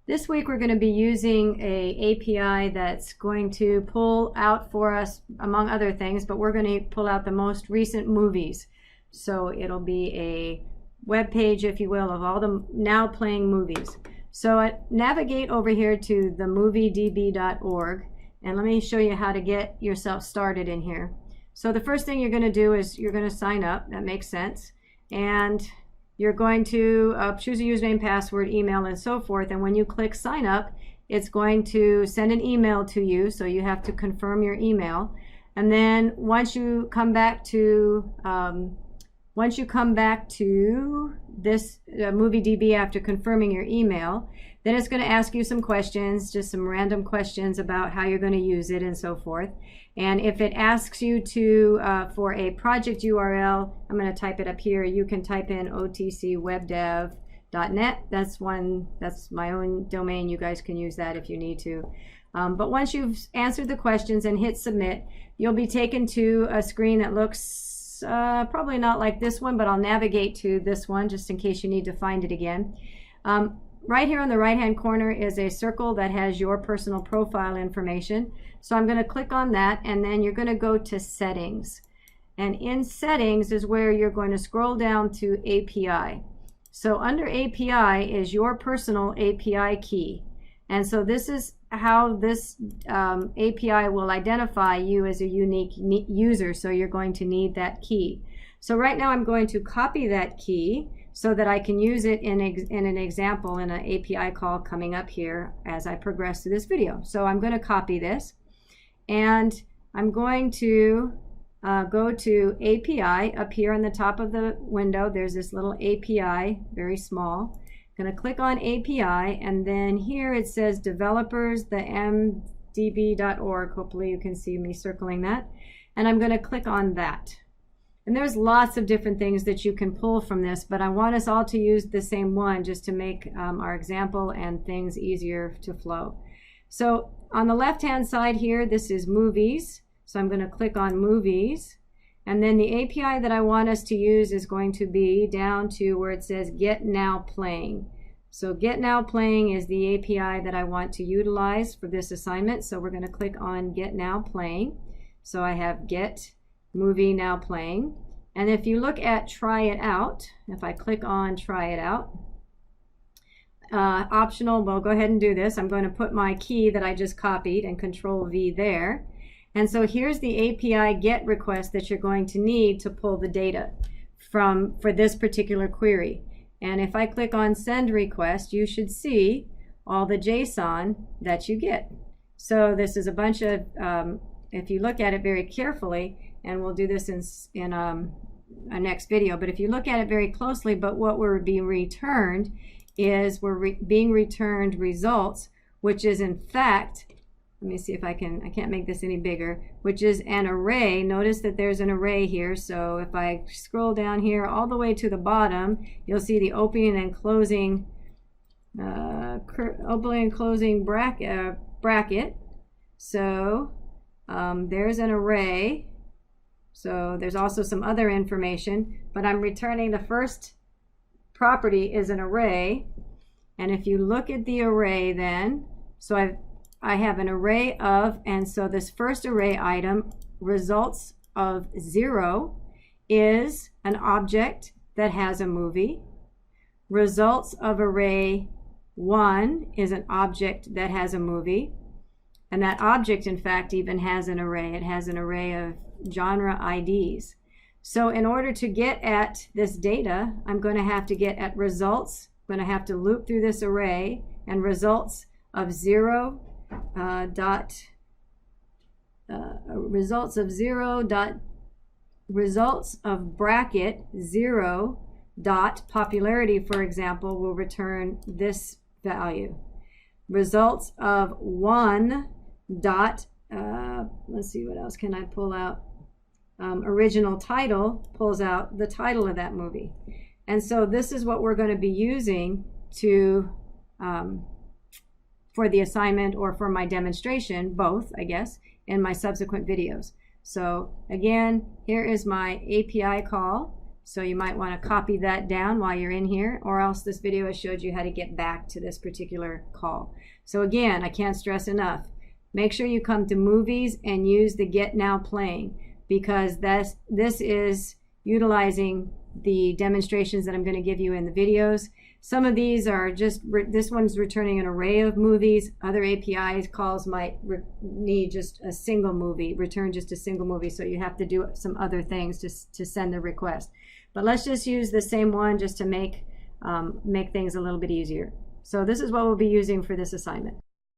This week we're going to be using a API that's going to pull out for us, among other things, but we're going to pull out the most recent movies. So it'll be a web page, if you will, of all the now playing movies. So navigate over here to themoviedb.org, and let me show you how to get yourself started in here. So the first thing you're going to do is you're going to sign up. That makes sense. And you're going to choose a username, password, email, and so forth. And when you click sign up, it's going to send an email to you. So you have to confirm your email. And then once you come back to this MovieDB after confirming your email, then it's going to ask you some questions, just some random questions about how you're going to use it and so forth. And if it asks you to for a project URL, I'm going to type it up here. You can type in otcwebdev.net. That's my own domain. You guys can use that if you need to. But once you've answered the questions and hit submit, you'll be taken to a screen that looks probably not like this one, but I'll navigate to this one just in case you need to find it again. Right here on the right hand corner is a circle that has your personal profile information. So I'm going to click on that, and then you're going to go to settings. And in settings is where you're going to scroll down to API. So under API is your personal API key. And so this is how this API will identify you as a unique user. So you're going to need that key. So right now I'm going to copy that key so that I can use it in an example in an API call coming up here as I progress through this video. So I'm going to copy this, and I'm going to go to API. Up here on the top of the window, there's this little API, very small. I'm going to click on API, and then here it says developers, the mdb.org. Hopefully you can see me circling that. And I'm going to click on that. And there's lots of different things that you can pull from this, but I want us all to use the same one just to make our example and things easier to flow. So on the left-hand side here, this is movies. So I'm going to click on movies. And then the API that I want us to use is going to be down to where it says Get Now Playing. So Get Now Playing is the API that I want to utilize for this assignment. So we're going to click on Get Now Playing. So I have Get Movie Now Playing. And if you look at Try It Out, if I click on Try It Out, optional, we'll go ahead and do this. I'm going to put my key that I just copied and Control V there. And so here's the API GET request that you're going to need to pull the data for this particular query. And if I click on Send Request, you should see all the JSON that you get. So this is a bunch of, if you look at it very carefully, and we'll do this in our next video, but if you look at it very closely, but what we're being returned is being returned results, which is in fact, let me see if I can't make this any bigger, which is an array. Notice that there's an array here. So if I scroll down here all the way to the bottom, you'll see the opening and closing bracket. So there's an array. So there's also some other information, but I'm returning the first property is an array. And if you look at the array then, so I have an array of, and so this first array item, results of 0, is an object that has a movie. Results of array 1 is an object that has a movie. And that object, in fact, even has an array. It has an array of genre IDs. So in order to get at this data, I'm going to have to get at results. I'm going to have to loop through this array, and results of 0 results of bracket 0 dot popularity, for example, will return this value. Results of 1 dot let's see, what else can I pull out? Original title pulls out the title of that movie. And so this is what we're going to be using to for the assignment or for my demonstration, both, I guess, in my subsequent videos. So again, here is my API call. So you might want to copy that down while you're in here, or else this video has showed you how to get back to this particular call. So again, I can't stress enough, make sure you come to movies and use the Get Now Playing, because this is utilizing the demonstrations that I'm going to give you in the videos. Some of these are just, this one's returning an array of movies. Other API calls might need just a single movie, return just a single movie, so you have to do some other things to send the request. But let's just use the same one just to make things a little bit easier. So this is what we'll be using for this assignment.